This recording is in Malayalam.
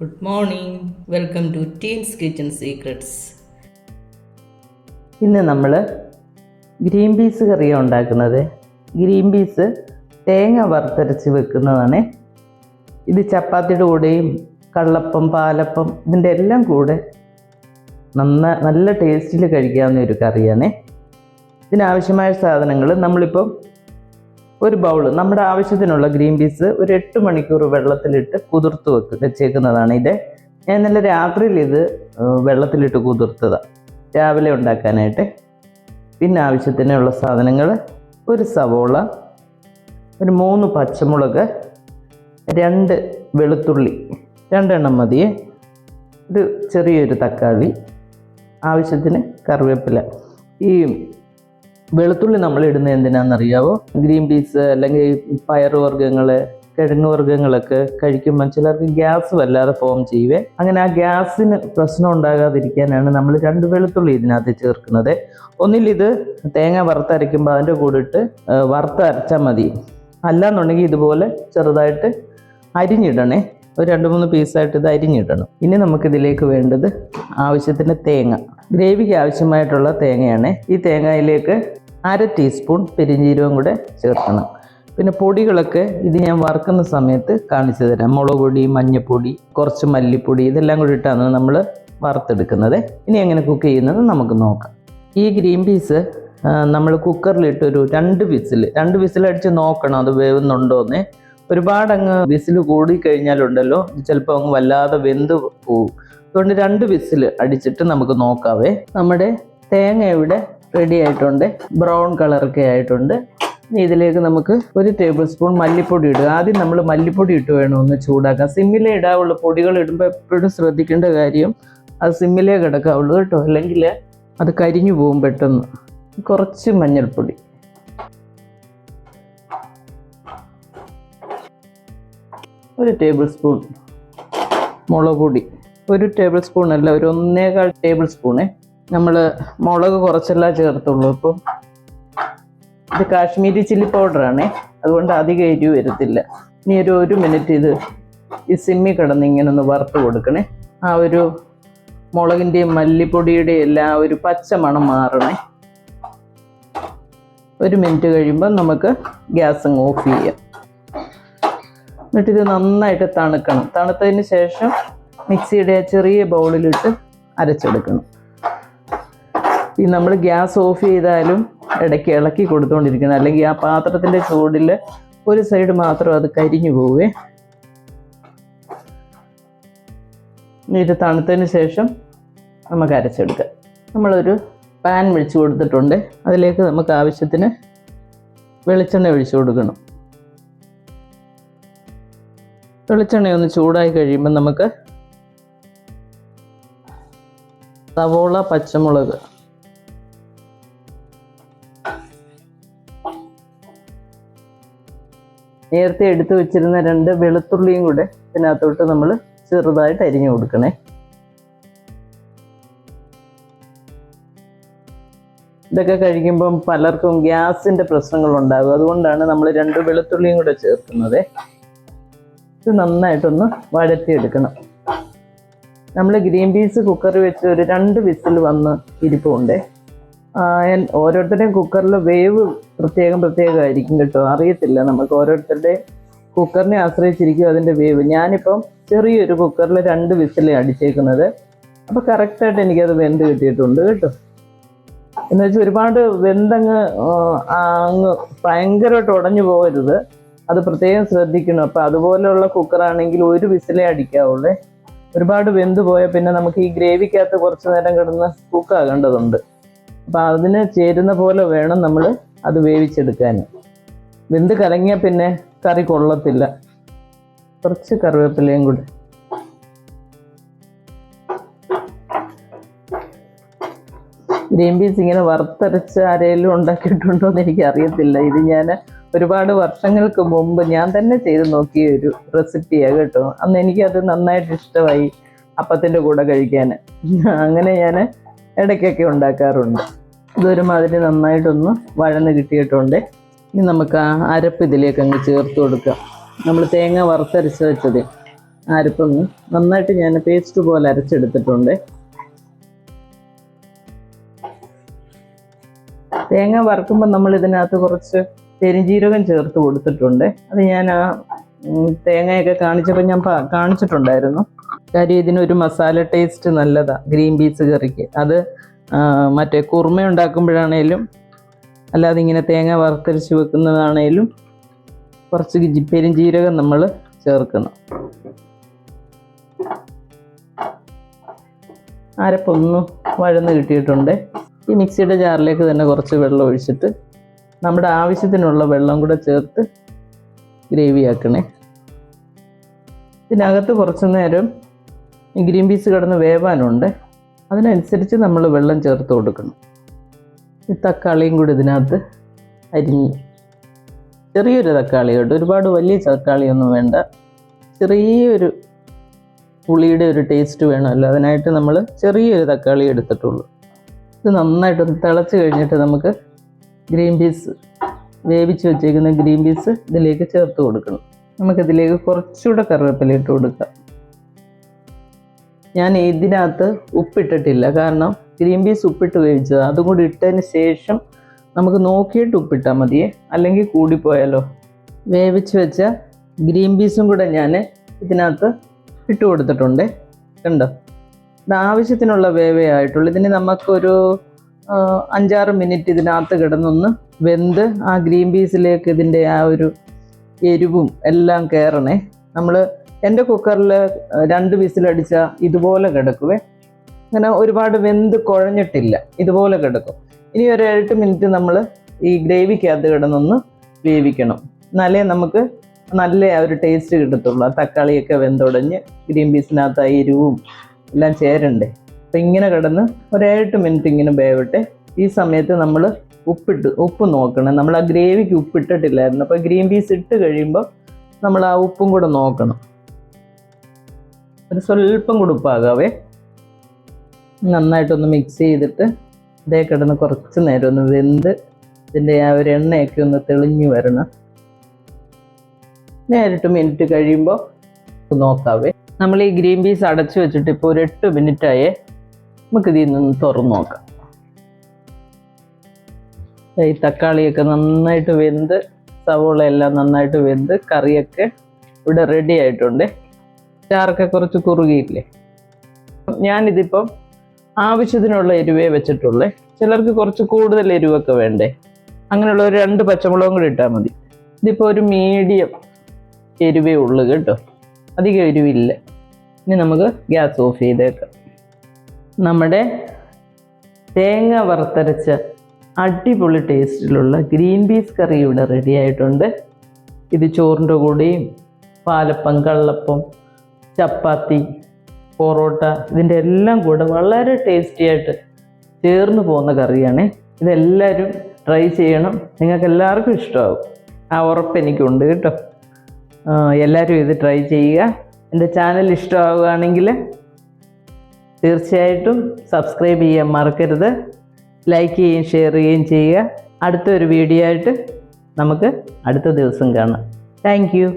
Good morning. Welcome to Teen's Kitchen Secrets. ഇന്ന് നമ്മൾ ഗ്രീൻ പീസ് കറിയാണ് ഉണ്ടാക്കുന്നത്. ഗ്രീൻ പീസ് തേങ്ങ വറുത്തരച്ച് വെക്കുന്നതാണ്. ഇത് ചപ്പാത്തിയുടെ കൂടെയും കള്ളപ്പം, പാലപ്പം ഇതിൻ്റെ എല്ലാം കൂടെ നല്ല ടേസ്റ്റിൽ കഴിക്കാവുന്ന ഒരു കറിയാണ്. ഇതിനാവശ്യമായ സാധനങ്ങൾ നമ്മളിപ്പം ഒരു ബൗള് നമ്മുടെ ആവശ്യത്തിനുള്ള ഗ്രീൻ പീസ് ഒരു 8 മണിക്കൂർ വെള്ളത്തിലിട്ട് കുതിർത്ത് വെച്ചേക്കുന്നതാണ്. ഞാൻ ഇന്നലെ രാത്രിയിൽ ഇത് വെള്ളത്തിലിട്ട് കുതിർത്തതാണ് രാവിലെ ഉണ്ടാക്കാനായിട്ട്. പിന്നെ ആവശ്യത്തിനുള്ള സാധനങ്ങൾ: ഒരു സവോള, ഒരു 3 പച്ചമുളക്, 2 വെളുത്തുള്ളി, 2 എണ്ണം മതിയെ, ഒരു ചെറിയൊരു തക്കാളി, ആവശ്യത്തിന് കറിവേപ്പില. ഈ വെളുത്തുള്ളി നമ്മൾ ഇടുന്നത് എന്തിനാണെന്നറിയാവോ? ഗ്രീൻ പീസ് അല്ലെങ്കിൽ പയറുവർഗ്ഗങ്ങൾ, കിഴങ്ങ് വർഗ്ഗങ്ങളൊക്കെ കഴിക്കുമ്പോൾ ചിലർക്ക് ഗ്യാസ് വല്ലാതെ ഫോം ചെയ്യുവേ. അങ്ങനെ ആ ഗ്യാസിന് പ്രശ്നം ഉണ്ടാകാതിരിക്കാനാണ് നമ്മൾ 2 വെളുത്തുള്ളി ഇതിനകത്ത് ചേർക്കുന്നത്. ഒന്നിലിത് തേങ്ങ വറുത്തരയ്ക്കുമ്പോൾ അതിൻ്റെ കൂടെ ഇട്ട് വറുത്തരച്ചാൽ മതി. അല്ലാന്നുണ്ടെങ്കിൽ ഇതുപോലെ ചെറുതായിട്ട് അരിഞ്ഞിടണേ. ഒരു 2-3 പീസായിട്ട് ഇത് അരിഞ്ഞിടണം. ഇനി നമുക്കിതിലേക്ക് വേണ്ടത് ആവശ്യത്തിന് തേങ്ങ, ഗ്രേവിക്ക് ആവശ്യമായിട്ടുള്ള തേങ്ങയാണ്. ഈ തേങ്ങയിലേക്ക് 1/2 ടീസ്പൂൺ പെരിഞ്ജീരകം കൂടെ ചേർക്കണം. പിന്നെ പൊടികളൊക്കെ ഇത് ഞാൻ വറുക്കുന്ന സമയത്ത് കാണിച്ചു തരാം. മുളക് പൊടി, മഞ്ഞൾപ്പൊടി, കുറച്ച് മല്ലിപ്പൊടി, ഇതെല്ലാം കൂടി ഇട്ടാണ് നമ്മൾ വറുത്തെടുക്കുന്നത്. ഇനി എങ്ങനെ കുക്ക് ചെയ്യുന്നത് നമുക്ക് നോക്കാം. ഈ ഗ്രീൻ പീസ് നമ്മൾ കുക്കറിലിട്ട് ഒരു 2 വിസിൽ അടിച്ച് നോക്കണം അത് വേവുന്നുണ്ടോയെന്ന്. ഒരുപാട് അങ്ങ് വിസിൽ കൂടി കഴിഞ്ഞാലുണ്ടല്ലോ ചിലപ്പോൾ അങ്ങ് വല്ലാതെ വെന്ത് പോവും. അതുകൊണ്ട് 2 വിസിൽ അടിച്ചിട്ട് നമുക്ക് നോക്കാവേ. നമ്മുടെ തേങ്ങ ഇവിടെ റെഡി ആയിട്ടുണ്ട്, ബ്രൗൺ കളറൊക്കെ ആയിട്ടുണ്ട്. ഇനി ഇതിലേക്ക് നമുക്ക് 1 ടേബിൾ സ്പൂൺ മല്ലിപ്പൊടി ഇടുക. ആദ്യം നമ്മൾ മല്ലിപ്പൊടി ഇട്ട് വേണം ഒന്ന് ചൂടാക്കാൻ. സിമ്മിലേ ഇടാവുള്ളൂ. പൊടികൾ ഇടുമ്പോൾ എപ്പോഴും ശ്രദ്ധിക്കേണ്ട കാര്യം അത് സിമ്മിലേ കിടക്കാവുള്ളൂ കേട്ടോ, അല്ലെങ്കിൽ അത് കരിഞ്ഞു പോകും പെട്ടെന്ന്. കുറച്ച് മഞ്ഞൾപ്പൊടി, ഒരു ടേബിൾ സ്പൂൺ മുളക് പൊടി, 1 ടേബിൾ സ്പൂൺ അല്ല, ഒരു 1.25 ടേബിൾ സ്പൂണേ. നമ്മൾ മുളക് കുറച്ചല്ല ചേർത്തുള്ളൂ. ഇപ്പം ഇത് കാശ്മീരി ചില്ലി പൗഡറാണേ, അതുകൊണ്ട് അധികം എരിവ് വരത്തില്ല. ഇനി ഒരു 1 മിനിറ്റ് ഇത് ഈ സിമ്മി കിടന്ന് ഇങ്ങനെ ഒന്ന് വറുത്ത് കൊടുക്കണേ. ആ ഒരു മുളകിൻ്റെയും മല്ലിപ്പൊടിയുടെയും എല്ലാം ഒരു പച്ച മണം മാറണേ. 1 മിനിറ്റ് കഴിയുമ്പോൾ നമുക്ക് ഗ്യാസ് അങ്ങ് ഓഫ് ചെയ്യാം. എന്നിട്ടിത് നന്നായിട്ട് തണുക്കണം. തണുത്തതിന് ശേഷം മിക്സിയുടെ ചെറിയ ബൗളിലിട്ട് അരച്ചെടുക്കണം. ഈ നമ്മൾ ഗ്യാസ് ഓഫ് ചെയ്താലും ഇടയ്ക്ക് ഇളക്കി കൊടുത്തുകൊണ്ടിരിക്കണം, അല്ലെങ്കിൽ ആ പാത്രത്തിൻ്റെ ചൂടിൽ ഒരു സൈഡ് മാത്രം അത് കരിഞ്ഞു പോവേ. ഇത് തണുത്തതിന് ശേഷം നമുക്ക് അരച്ചെടുക്കാം. നമ്മളൊരു പാൻ വെച്ച് കൊടുത്തിട്ടുണ്ട്. അതിലേക്ക് നമുക്ക് ആവശ്യത്തിന് വെളിച്ചെണ്ണ ഒഴിച്ചു കൊടുക്കണം. വെളിച്ചെണ്ണ ഒന്ന് ചൂടായി കഴിയുമ്പോൾ നമുക്ക് സവോള, പച്ചമുളക്, നേരത്തെ എടുത്തു വെച്ചിരുന്ന 2 വെളുത്തുള്ളിയും കൂടെ ഇതിനകത്തോട്ട് നമ്മൾ ചെറുതായിട്ട് അരിഞ്ഞു കൊടുക്കണേ. ഇതൊക്കെ കഴിക്കുമ്പം പലർക്കും ഗ്യാസിൻ്റെ പ്രശ്നങ്ങളുണ്ടാകും. അതുകൊണ്ടാണ് നമ്മൾ 2 വെളുത്തുള്ളിയും കൂടെ ചേർക്കുന്നത്. ഇത് നന്നായിട്ടൊന്ന് വഴറ്റിയെടുക്കണം. നമ്മൾ ഗ്രീൻ പീസ് കുക്കറിൽ വെച്ച് ഒരു 2 വിസിൽ വന്ന് ഇരിപ്പുണ്ട്. ഓരോരുത്തരുടെയും കുക്കറിൽ വേവ് പ്രത്യേകമായിരിക്കും കേട്ടോ, അറിയത്തില്ല. നമുക്ക് ഓരോരുത്തരുടെ കുക്കറിനെ ആശ്രയിച്ചിരിക്കും അതിൻ്റെ വേവ്. ഞാനിപ്പം ചെറിയൊരു കുക്കറിൽ 2 വിസിൽ അടിച്ചേക്കുന്നത്. അപ്പോൾ കറക്റ്റായിട്ട് എനിക്കത് വെന്ത് കിട്ടിയിട്ടുണ്ട് കേട്ടോ. എന്ന് വെച്ചാൽ ഒരുപാട് വെന്തങ്ങ് ഭയങ്കരമായിട്ട് ഉടഞ്ഞു പോകരുത്, അത് പ്രത്യേകം ശ്രദ്ധിക്കണം. അപ്പോൾ അതുപോലെയുള്ള കുക്കറാണെങ്കിൽ 1 വിസിലേ അടിക്കാവുള്ളേ. ഒരുപാട് വെന്ത് പോയാൽ പിന്നെ നമുക്ക് ഈ ഗ്രേവിക്കകത്ത് കുറച്ച് നേരം കിടന്ന് കുക്കാകേണ്ടതുണ്ട്. അപ്പോൾ അതിന് ചേരുന്ന പോലെ വേണം നമ്മൾ അത് വേവിച്ചെടുക്കാൻ. വെന്ത് കലങ്ങിയാൽ പിന്നെ കറി കൊള്ളത്തില്ല. കുറച്ച് കറിവേപ്പിലയും കൂടി. ഗ്രീൻ പീസ് ഇങ്ങനെ വറുത്തരച്ച് ആരെങ്കിലും ഉണ്ടാക്കിയിട്ടുണ്ടോ എന്ന് എനിക്ക് അറിയത്തില്ല. ഇത് ഞാൻ ഒരുപാട് വർഷങ്ങൾക്ക് മുമ്പ് ഞാൻ തന്നെ ചെയ്ത് നോക്കിയ ഒരു റെസിപ്പിയാണ് കേട്ടോ. അന്ന് എനിക്കത് നന്നായിട്ട് ഇഷ്ടമായി അപ്പത്തിൻ്റെ കൂടെ കഴിക്കാൻ. അങ്ങനെ ഞാൻ ഇടയ്ക്കൊക്കെ ഉണ്ടാക്കാറുണ്ട്. ഇതൊരുമാതിരി നന്നായിട്ടൊന്ന് വഴന്ന് കിട്ടിയിട്ടുണ്ട്. ഇനി നമുക്ക് ആ അരപ്പ് ഇതിലേക്ക് അങ്ങ് ചേർത്ത് കൊടുക്കാം. നമ്മൾ തേങ്ങ വറുത്തരച്ച് വെച്ചത് അരപ്പം നന്നായിട്ട് ഞാൻ പേസ്റ്റ് പോലെ അരച്ചെടുത്തിട്ടുണ്ട്. തേങ്ങ വറുക്കുമ്പോൾ നമ്മൾ ഇതിനകത്ത് കുറച്ച് പെരുംജീരകം ചേർത്ത് കൊടുത്തിട്ടുണ്ട്. അത് ഞാൻ ആ തേങ്ങയൊക്കെ കാണിച്ചപ്പോൾ ഞാൻ കാണിച്ചിട്ടുണ്ടായിരുന്നു. കാര്യം ഇതിനൊരു മസാല ടേസ്റ്റ് നല്ലതാണ് ഗ്രീൻ പീസ് കറിക്ക്. അത് മറ്റേ കുറുമ ഉണ്ടാക്കുമ്പോഴാണേലും അല്ലാതെ ഇങ്ങനെ തേങ്ങ വറുത്തരച്ച് വെക്കുന്നതാണേലും കുറച്ച് പെരുംജീരകം നമ്മൾ ചേർക്കണം. അരപ്പൊന്ന് വഴന്ന് കിട്ടിയിട്ടുണ്ട്. ഈ മിക്സിയുടെ ജാറിലേക്ക് തന്നെ കുറച്ച് വെള്ളം ഒഴിച്ചിട്ട് നമ്മുടെ ആവശ്യത്തിനുള്ള വെള്ളം കൂടെ ചേർത്ത് ഗ്രേവി ആക്കണേ. ഇതിനകത്ത് കുറച്ച് നേരം ഈ ഗ്രീൻ പീസ് കിടന്ന് വേവാനുണ്ട്. അതിനനുസരിച്ച് നമ്മൾ വെള്ളം ചേർത്ത് കൊടുക്കണം. ഈ തക്കാളിയും കൂടി ഇതിനകത്ത് അരിഞ്ഞ്, ചെറിയൊരു തക്കാളി കേട്ടോ, ഒരുപാട് വലിയ തക്കാളിയൊന്നും വേണ്ട. ചെറിയൊരു പുളിയുടെ ഒരു ടേസ്റ്റ് വേണമല്ലോ, അതിനായിട്ട് നമ്മൾ ചെറിയൊരു തക്കാളി എടുത്തിട്ടുള്ളൂ. ഇത് നന്നായിട്ടൊന്ന് തിളച്ച് കഴിഞ്ഞിട്ട് നമുക്ക് ഗ്രീൻ പീസ്, വേവിച്ച് വെച്ചേക്കുന്ന ഗ്രീൻ പീസ് ഇതിലേക്ക് ചേർത്ത് കൊടുക്കണം. നമുക്കിതിലേക്ക് കുറച്ചുകൂടെ കറിവേപ്പില ഇട്ട് കൊടുക്കാം. ഞാൻ ഇതിനകത്ത് ഉപ്പിട്ടിട്ടില്ല, കാരണം ഗ്രീൻ പീസ് ഉപ്പിട്ട് വേവിച്ചത്. അതും കൂടി ഇട്ടതിന് ശേഷം നമുക്ക് നോക്കിയിട്ട് ഉപ്പിട്ടാൽ മതിയേ, അല്ലെങ്കിൽ കൂടിപ്പോയാലോ. വേവിച്ച് വെച്ച ഗ്രീൻ പീസും കൂടെ ഞാൻ ഇതിനകത്ത് ഇട്ട് കൊടുത്തിട്ടുണ്ട്. കണ്ടോ, ഇത് ആവശ്യത്തിനുള്ള വേവേ ആയിട്ടുള്ളൂ. ഇതിന് നമുക്കൊരു 5-6 മിനിറ്റ് ഇതിനകത്ത് കിടന്നൊന്ന് വെന്ത് ആ ഗ്രീൻ പീസിലേക്ക് ഇതിൻ്റെ ആ ഒരു എരിവും എല്ലാം കയറണേ. എൻ്റെ കുക്കറിൽ 2 വിസിലടിച്ചാൽ ഇതുപോലെ കിടക്കുവേ. അങ്ങനെ ഒരുപാട് വെന്ത് കുഴഞ്ഞിട്ടില്ല, ഇതുപോലെ കിടക്കും. ഇനി ഒരു 8 മിനിറ്റ് നമ്മൾ ഈ ഗ്രേവിക്കകത്ത് കിടന്നൊന്ന് വേവിക്കണം. എന്നാലേ നമുക്ക് നല്ല ആ ഒരു ടേസ്റ്റ് കിട്ടത്തുള്ളൂ. ആ തക്കാളിയൊക്കെ വെന്തുടഞ്ഞ് ഗ്രീൻ പീസിനകത്ത് ആ എരിവും എല്ലാം ചേരണ്ടേ. അപ്പം ഇങ്ങനെ കിടന്ന് ഒരു 8 മിനിറ്റ് ഇങ്ങനെ വേവട്ടെ. ഈ സമയത്ത് നമ്മൾ ഉപ്പ് നോക്കണം. നമ്മൾ ആ ഗ്രേവിക്ക് ഉപ്പിട്ടിട്ടില്ലായിരുന്നു. അപ്പോൾ ഗ്രീൻ പീസ് ഇട്ട് കഴിയുമ്പോൾ നമ്മൾ ആ ഉപ്പും കൂടെ നോക്കണം. ഒരു സ്വല്പം കൂടെ ഉപ്പാകാവേ. നന്നായിട്ടൊന്ന് മിക്സ് ചെയ്തിട്ട് ഇതേ കിടന്ന് കുറച്ച് നേരം ഒന്ന് വെന്ത് ഇതിൻ്റെ ആ ഒരു എണ്ണയൊക്കെ ഒന്ന് തെളിഞ്ഞു വരണം. 8 മിനിറ്റ് കഴിയുമ്പോൾ നോക്കാവേ. നമ്മൾ ഈ ഗ്രീൻ പീസ് അടച്ചു വെച്ചിട്ട് ഇപ്പോൾ ഒരു 8 മിനിറ്റായേ. നമുക്ക് ഇതിൽ നിന്ന് തുറന്ന് നോക്കാം. ഈ തക്കാളിയൊക്കെ നന്നായിട്ട് വെന്ത്, സവോള എല്ലാം നന്നായിട്ട് വെന്ത്, കറിയൊക്കെ ഇവിടെ റെഡി ആയിട്ടുണ്ട്. ചാറൊക്കെ കുറച്ച് കുറുകിയില്ലേ. ഞാനിതിപ്പം ആവശ്യത്തിനുള്ള എരിവേ വെച്ചിട്ടുള്ളേ. ചിലർക്ക് കുറച്ച് കൂടുതൽ എരിവൊക്കെ വേണ്ടേ, അങ്ങനെയുള്ള ഒരു 2 പച്ചമുളകും കൂടി ഇട്ടാൽ മതി. ഇതിപ്പോൾ ഒരു മീഡിയം എരിവേ ഉള്ളു കേട്ടോ, അധികം എരിവില്ല. ഇനി നമുക്ക് ഗ്യാസ് ഓഫ് ചെയ്തേക്കാം. നമ്മുടെ തേങ്ങ വറുത്തരച്ച അടിപൊളി ടേസ്റ്റിലുള്ള ഗ്രീൻ പീസ് കറി ഇവിടെ റെഡി ആയിട്ടുണ്ട്. ഇത് ചോറിൻ്റെ കൂടെയും പാലപ്പം, കള്ളപ്പം, ചപ്പാത്തി, പൊറോട്ട, ഇതിൻ്റെ എല്ലാം കൂടെ വളരെ ടേസ്റ്റി ആയിട്ട് ചേർന്ന് പോകുന്ന കറിയാണ്. ഇതെല്ലാവരും ട്രൈ ചെയ്യണം, നിങ്ങൾക്ക് എല്ലാവർക്കും ഇഷ്ടമാകും. ആ ഉറപ്പ് എനിക്കുണ്ട് കേട്ടോ. എല്ലാവരും ഇത് ട്രൈ ചെയ്യുക. എൻ്റെ ചാനൽ ഇഷ്ടമാവുകയാണെങ്കിൽ തീർച്ചയായിട്ടും സബ്സ്ക്രൈബ് ചെയ്യാൻ മറക്കരുത്. ലൈക്ക് ചെയ്യുകയും ഷെയർ ചെയ്യുകയും ചെയ്യുക. അടുത്തൊരു വീഡിയോ ആയിട്ട് നമുക്ക് അടുത്ത ദിവസം കാണാം. Thank you.